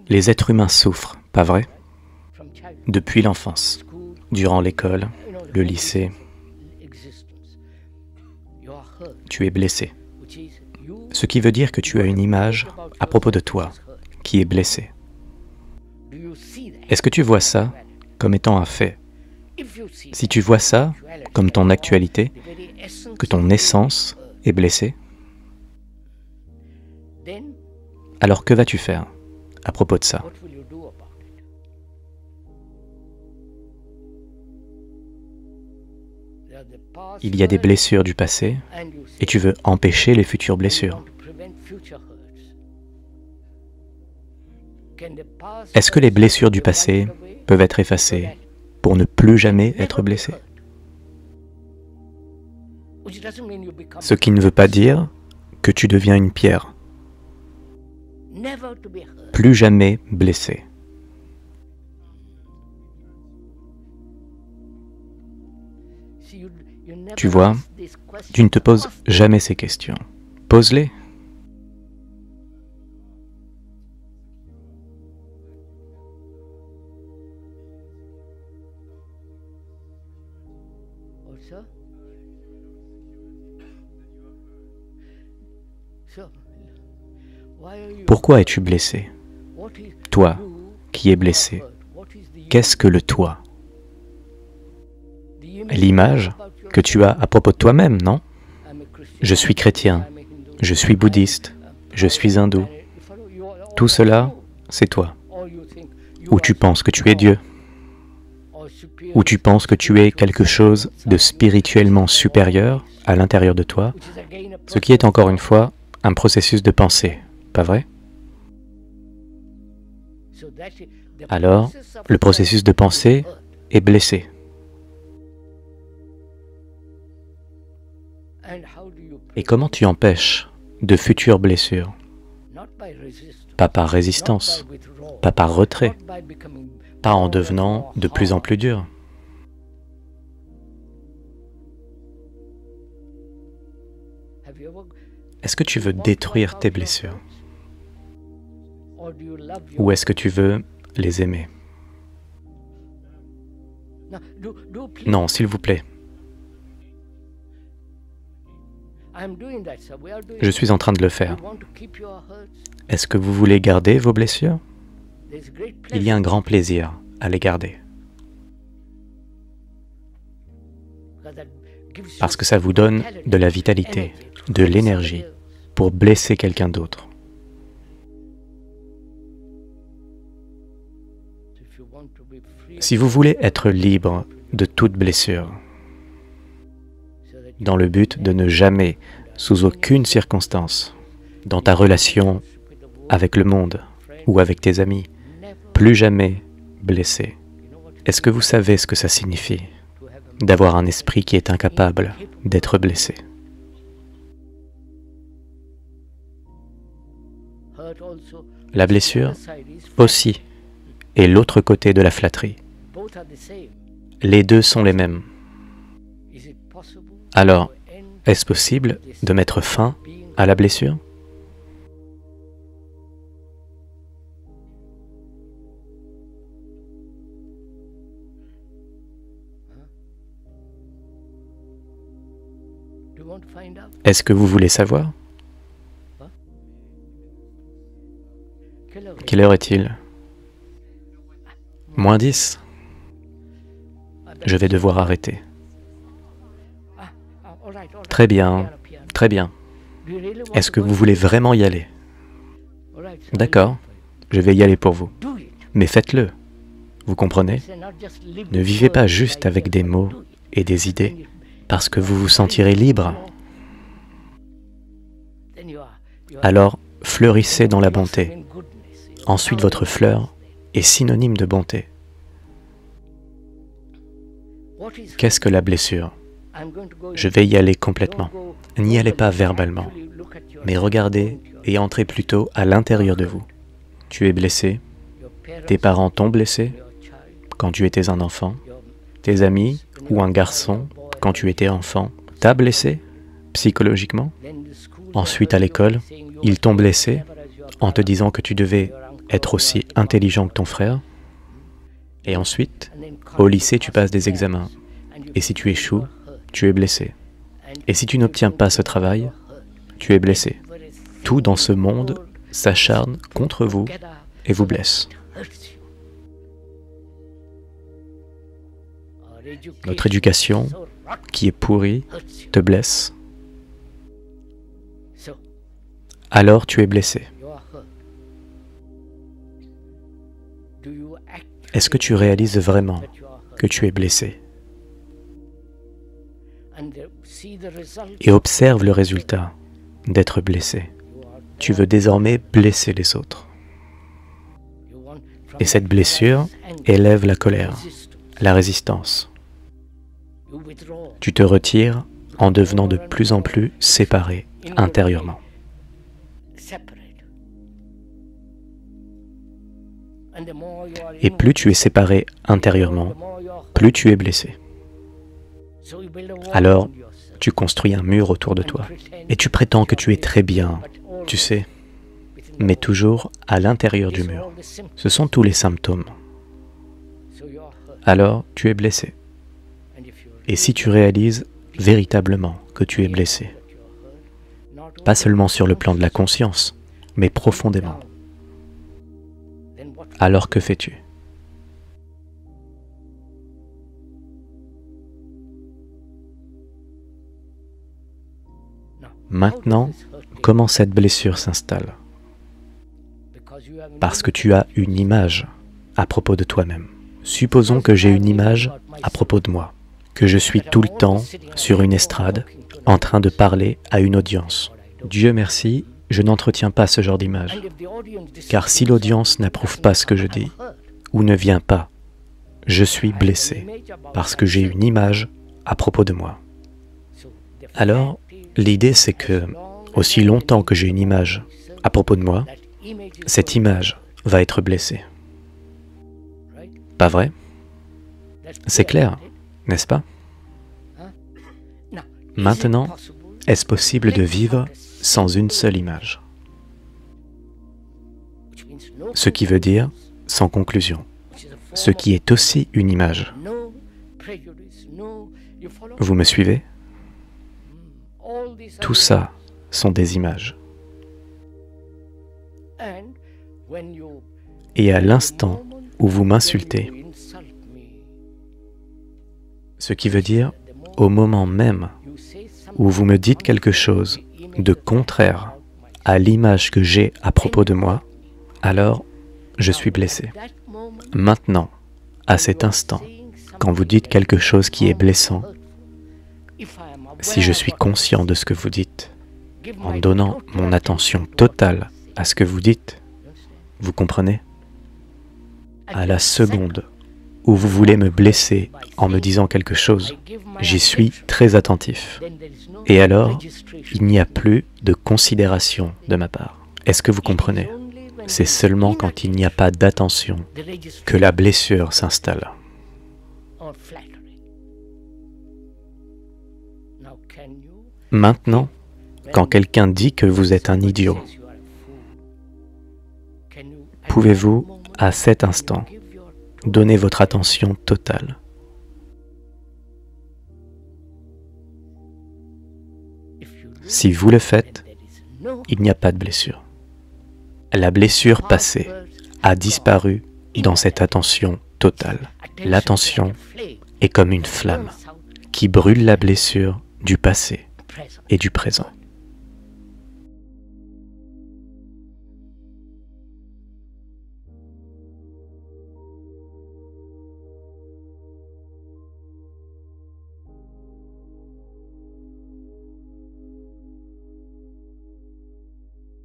Les êtres humains souffrent, pas vrai? Depuis l'enfance, durant l'école, le lycée, tu es blessé. Ce qui veut dire que tu as une image à propos de toi qui est blessée. Est-ce que tu vois ça comme étant un fait? Si tu vois ça comme ton actualité, que ton essence est blessée, alors que vas-tu faire à propos de ça? Il y a des blessures du passé et tu veux empêcher les futures blessures. Est-ce que les blessures du passé peuvent être effacées pour ne plus jamais être blessé? Ce qui ne veut pas dire que tu deviens une pierre. Plus jamais blessé. Tu vois, tu ne te poses jamais ces questions. Pose-les. Pourquoi es-tu blessé? Toi, qui es blessé, qu'est-ce que le toi? L'image que tu as à propos de toi-même, non? Je suis chrétien, je suis bouddhiste, je suis hindou. Tout cela, c'est toi. Ou tu penses que tu es Dieu. Ou tu penses que tu es quelque chose de spirituellement supérieur à l'intérieur de toi, ce qui est encore une fois un processus de pensée, pas vrai? Alors, le processus de pensée est blessé. Et comment tu empêches de futures blessures? Pas par résistance, pas par retrait, pas en devenant de plus en plus dur. Est-ce que tu veux détruire tes blessures? Ou est-ce que tu veux les aimer? Non, s'il vous plaît. Je suis en train de le faire. Est-ce que vous voulez garder vos blessures? Il y a un grand plaisir à les garder. Parce que ça vous donne de la vitalité, de l'énergie pour blesser quelqu'un d'autre. Si vous voulez être libre de toute blessure, dans le but de ne jamais, sous aucune circonstance, dans ta relation avec le monde ou avec tes amis, plus jamais blessé. Est-ce que vous savez ce que ça signifie d'avoir un esprit qui est incapable d'être blessé? La blessure aussi est l'autre côté de la flatterie. Les deux sont les mêmes. Alors, est-ce possible de mettre fin à la blessure? Est-ce que vous voulez savoir? Quelle heure est-il? Moins 10. Je vais devoir arrêter. Très bien, très bien. Est-ce que vous voulez vraiment y aller? D'accord, je vais y aller pour vous. Mais faites-le, vous comprenez? Ne vivez pas juste avec des mots et des idées, parce que vous vous sentirez libre. Alors, fleurissez dans la bonté. Ensuite, votre fleur est synonyme de bonté. Qu'est-ce que la blessure? Je vais y aller complètement. N'y allez pas verbalement, mais regardez et entrez plutôt à l'intérieur de vous. Tu es blessé, tes parents t'ont blessé quand tu étais un enfant, tes amis ou un garçon quand tu étais enfant t'a blessé psychologiquement. Ensuite à l'école, ils t'ont blessé en te disant que tu devais être aussi intelligent que ton frère. Et ensuite, au lycée, tu passes des examens. Et si tu échoues, tu es blessé. Et si tu n'obtiens pas ce travail, tu es blessé. Tout dans ce monde s'acharne contre vous et vous blesse. Notre éducation, qui est pourrie, te blesse. Alors tu es blessé. Est-ce que tu réalises vraiment que tu es blessé? Et observe le résultat d'être blessé. Tu veux désormais blesser les autres. Et cette blessure élève la colère, la résistance. Tu te retires en devenant de plus en plus séparé intérieurement. Et plus tu es séparé intérieurement, plus tu es blessé. Alors, tu construis un mur autour de toi. Et tu prétends que tu es très bien, tu sais, mais toujours à l'intérieur du mur. Ce sont tous les symptômes. Alors, tu es blessé. Et si tu réalises véritablement que tu es blessé, pas seulement sur le plan de la conscience, mais profondément, alors que fais-tu? Maintenant, comment cette blessure s'installe? Parce que tu as une image à propos de toi-même. Supposons que j'ai une image à propos de moi, que je suis tout le temps sur une estrade, en train de parler à une audience. Dieu merci, je n'entretiens pas ce genre d'image. Car si l'audience n'approuve pas ce que je dis, ou ne vient pas, je suis blessé, parce que j'ai une image à propos de moi. Alors, l'idée c'est que, aussi longtemps que j'ai une image à propos de moi, cette image va être blessée. Pas vrai? C'est clair, n'est-ce pas? Maintenant, est-ce possible de vivre sans une seule image? Ce qui veut dire sans conclusion, ce qui est aussi une image. Vous me suivez? Tout ça sont des images. Et à l'instant où vous m'insultez, ce qui veut dire au moment même où vous me dites quelque chose de contraire à l'image que j'ai à propos de moi, alors je suis blessé. Maintenant, à cet instant, quand vous dites quelque chose qui est blessant, si je suis conscient de ce que vous dites, en donnant mon attention totale à ce que vous dites, vous comprenez? À la seconde où vous voulez me blesser en me disant quelque chose, j'y suis très attentif. Et alors, il n'y a plus de considération de ma part. Est-ce que vous comprenez? C'est seulement quand il n'y a pas d'attention que la blessure s'installe. Maintenant, quand quelqu'un dit que vous êtes un idiot, pouvez-vous, à cet instant, donner votre attention totale? Si vous le faites, il n'y a pas de blessure. La blessure passée a disparu dans cette attention totale. L'attention est comme une flamme qui brûle la blessure du passé et du présent.